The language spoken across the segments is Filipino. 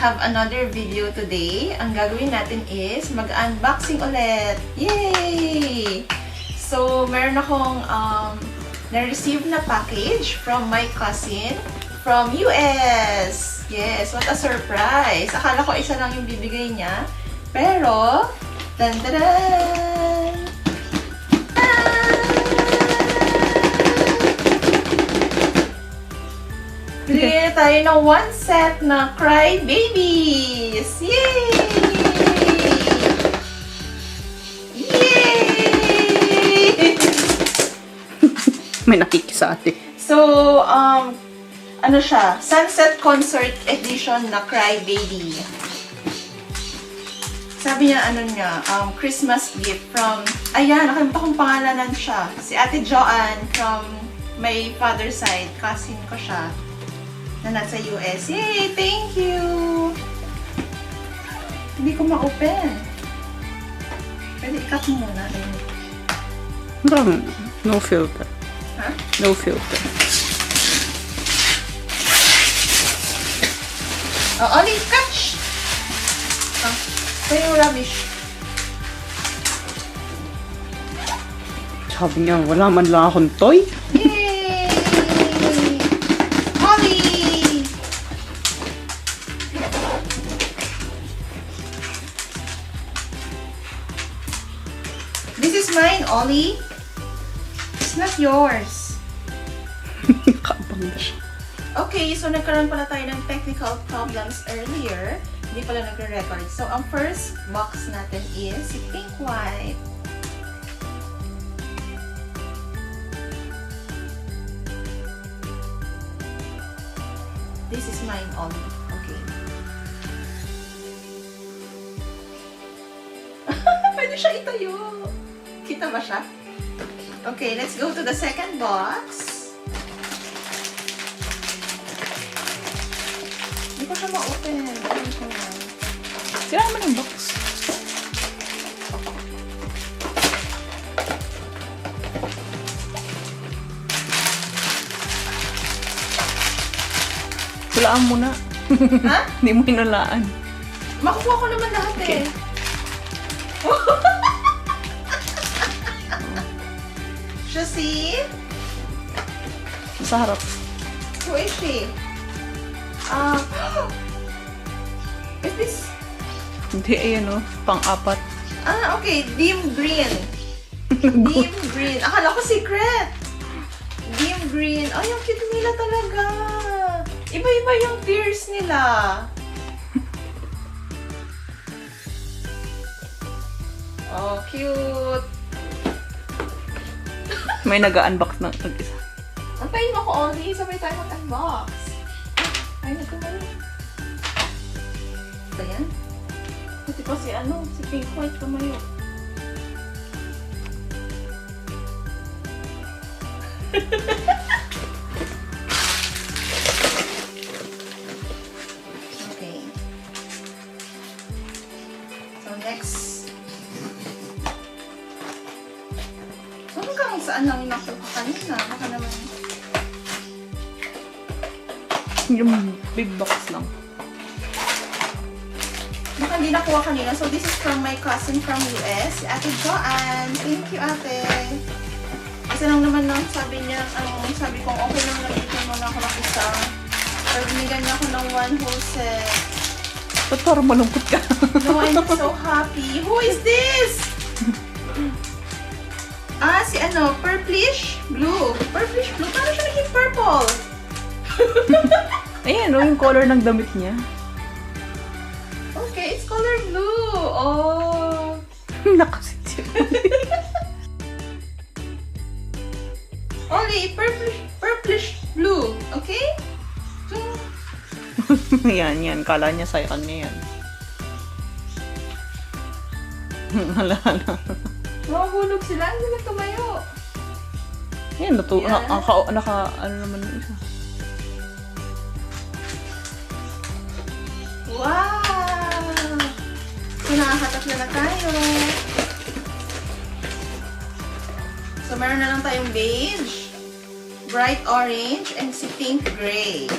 have another video today. Ang gagawin natin is mag-unboxing ulit. Yay! So, meron akong na-receive na package from my cousin from US. Yes, what a surprise! Akala ko isa lang yung bibigay niya. Pero, tan-taran! Bigyan tayo ng one set na Cry Babies! Yay! Yay! May nakikisa ate. So, ano siya? Sunset Concert Edition na Cry Baby. Sabi niya, ano niya, Christmas gift from, ayan, nakalimutan kong pangalanan siya. Si Ate Joanne from my father's side. Cousin ko siya. Na nasa US. Yay! Thank you! Hindi ko ma-open. Pwede i-cut mo muna. No filter. Ha? No filter. Oh, Oli, catch! Oh, ito yung rubbish. Sabi niya, wala man lang akong toy. Yay! Oli! This is mine, Ollie. It's not yours. Nakaabang na siya. Okay, so nagkaroon pala tayo ng technical problems earlier. Hindi pala nagre-record. So, ang first box natin is si Pink White. This is mine only. Okay. Pwede siya itayo. Kita ba siya? Okay, let's go to the second box. Hindi ko siya ma-open. Sira naman yung box. Hulaan mo na. Ha? Hindi mo hinulaan. Makukuha ko naman lahat Okay. eh. Siya si... Sa harap. Who is she? Is this... Hindi, ayan o. Pang-apat. Ah, okay. Dim green. Dim green. Akala ko secret. Dim green. Ay, ang cute nila talaga. Iba-iba yung tears nila. Oh, cute. May nag-unbox ng isa. Antayin mo ko, Ollie. Sabay tayo mag-unbox. Ay, nagkumayo. Ito yan? Buti pa si si Pink White kumayo. Okay. So, next. Hanggang saan lang yung nakuha kanina? Baka naman. Yung big box lang. Baka hindi nakuha kanina. So, this is from my cousin from US, si Ate Joanne. Thank you, Ate. Isa lang naman lang sabi niya, sabi kong okay lang nag-ipon mo na ako ng isa. Pero binigyan niya ako ng one whole set. Ba't parang malungkot ka? No, I'm so happy. Who is this? Si purplish blue. Purplish blue. Paano siya naging purple? Ayan o, yung color ng damit niya. Okay, it's color blue. Oh. Nakasit. Only purplish blue. Okay? So, Yan. Kala niya sa'yo kanya yan. Hala. mahulog sila. Hindi na tumayo. Yan, Yan. ano naman yung isa. Wow! So, nakakatatlo na tayo. So, meron na lang tayong beige, bright orange, and si pink gray.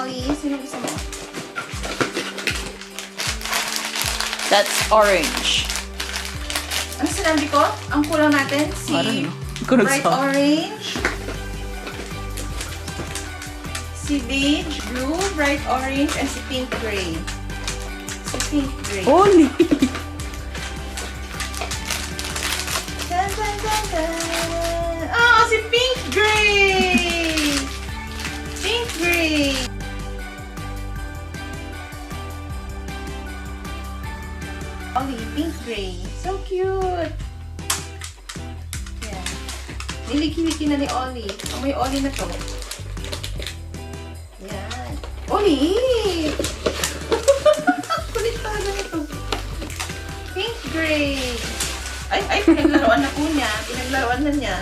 Ollie. Sino gusto mo? That's orange. Ano sinabi ko? Ang kulang natin, si I don't know. Couldn't bright stop. orange, si beige blue, bright orange, and si pink gray. Si pink gray. Oli! Dun, dun, dun, dun. Oh, si pink gray! Pink gray! Ollie, pink gray. So cute! Yan. Niliki-liki na ni Ollie. May Ollie na to. Yan. Ollie! Kulit talaga nito. Pink gray. Ay, pinaglaruan na po niya. Pinaglaruan na niya.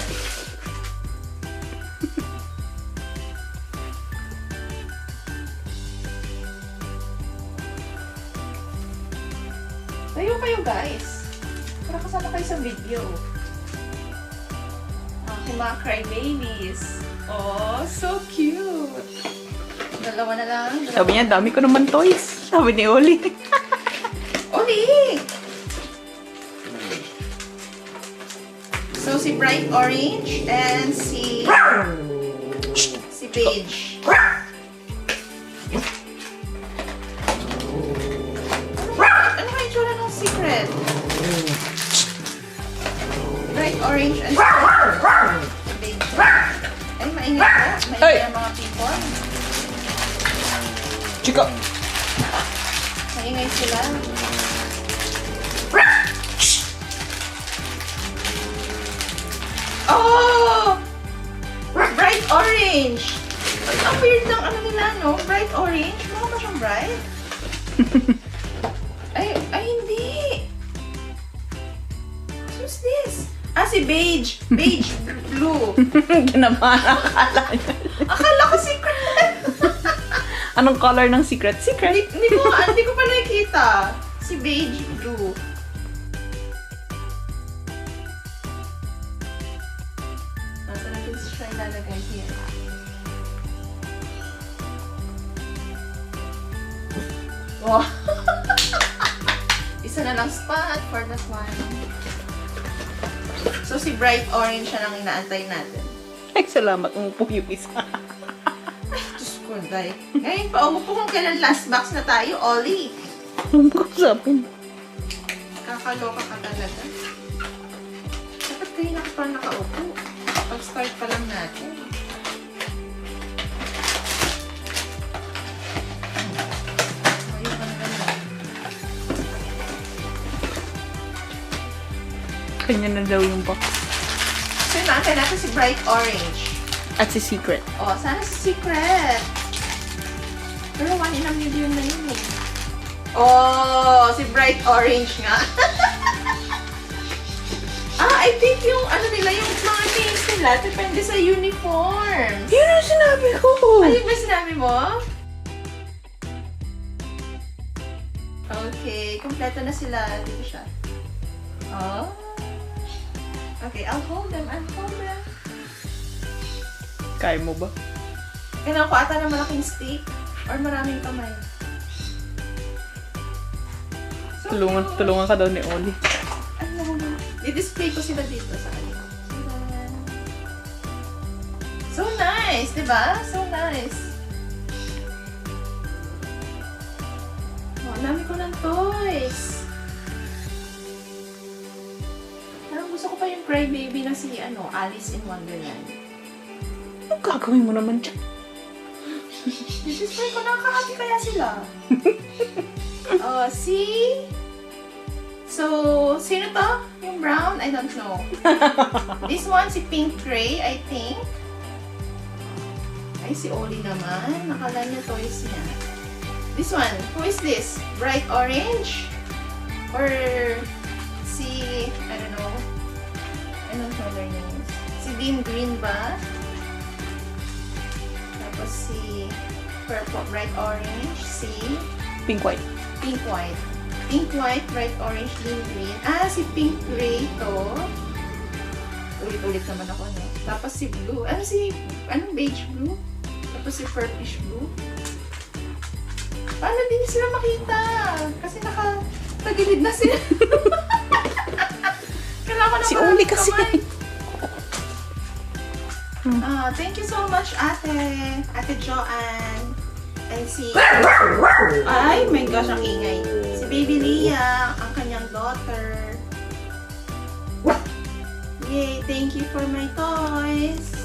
Tayo kayo guys. Para kasama kayo sa video. Ang mga crybabies. Oh, so cute. Dalawa na lang. Dalawa. Sabi niya, dami ko naman toys. Sabi ni Oli. Oli! So, si bright orange and si beige. Ano nga yung tsura ng secret? Bright orange and beige. Ay, mainit po. Ay! Mainit ang mga people. Chika! Maingay sila. Oh! Bright orange! Ang weird ng ano nila, no? Bright orange? Mukha ba siyang bright? Ay, hindi! Who's this? Ah, si beige. Beige blue. Ginamaan ang akala niya. Akala ko secret. Anong color ng secret? Secret! Hindi ko pa nakikita. Si beige blue. Saan natin siya ilalagay here? Wow! Isa na lang spot for that one. So, si bright orange siya lang inaantay natin. Ay, salamat. Umupo yung isa. Diyos ko, day. Ngayon pa, umupo kung kailan last box na tayo, Ollie. Umukusapin. Kakaloka ka talaga. Dapat kayo pa nakaupo. Pag-start pa lang natin. Ayun ka na ganun. Kanya na daw yung box. So, inaantay natin si bright orange. At si secret. Oh, sana si secret. Pero 1 in a million na yun eh. Oh, si bright orange nga. I think yung ano nila, yung mga names nila, depende sa uniform. Yun ang sinabi ko! Ayun ba sinabi mo? Okay, kompleto na sila. Dito siya. Oh. Okay, I'll hold them. Kaya mo ba? Kailangan ko ata ng malaking stick or maraming kamay. So, Tulungan ka daw ni Oli. Ano na? I-display ko sila dito sa ano. So nice, diba? So nice. Oh, ang dami ko ng toys. Parang gusto ko pa yung crybaby na si Alice in Wonderland. Anong gagawin mo naman dyan? I-display ko, nakaka-happy kaya sila. See? So, sino to? Yung brown? I don't know. This one, si pink gray, I think. Ay, si Oli naman. Nakala niya toys niya. This one, who is this? Bright orange? Or si, I don't know. I don't know their names. Si Dean Green ba? Tapos si purple, bright orange. Si Pink white. pink white. Pink white, bright orange, Dean green. Ah, si pink gray to. Ulit-ulit naman ako, no? Tapos si blue. Anong beige blue? Tapos si purplish blue. Paano din sila makita? Kasi nakatagilid na sila. Kailangan ko na Si parang Uli kasi. kamay. Thank you so much, Ate. Ate Joanne. And si... Ay, my gosh, ang ingay. Si Baby Leah, ang kanyang daughter. Yay, thank you for my toys.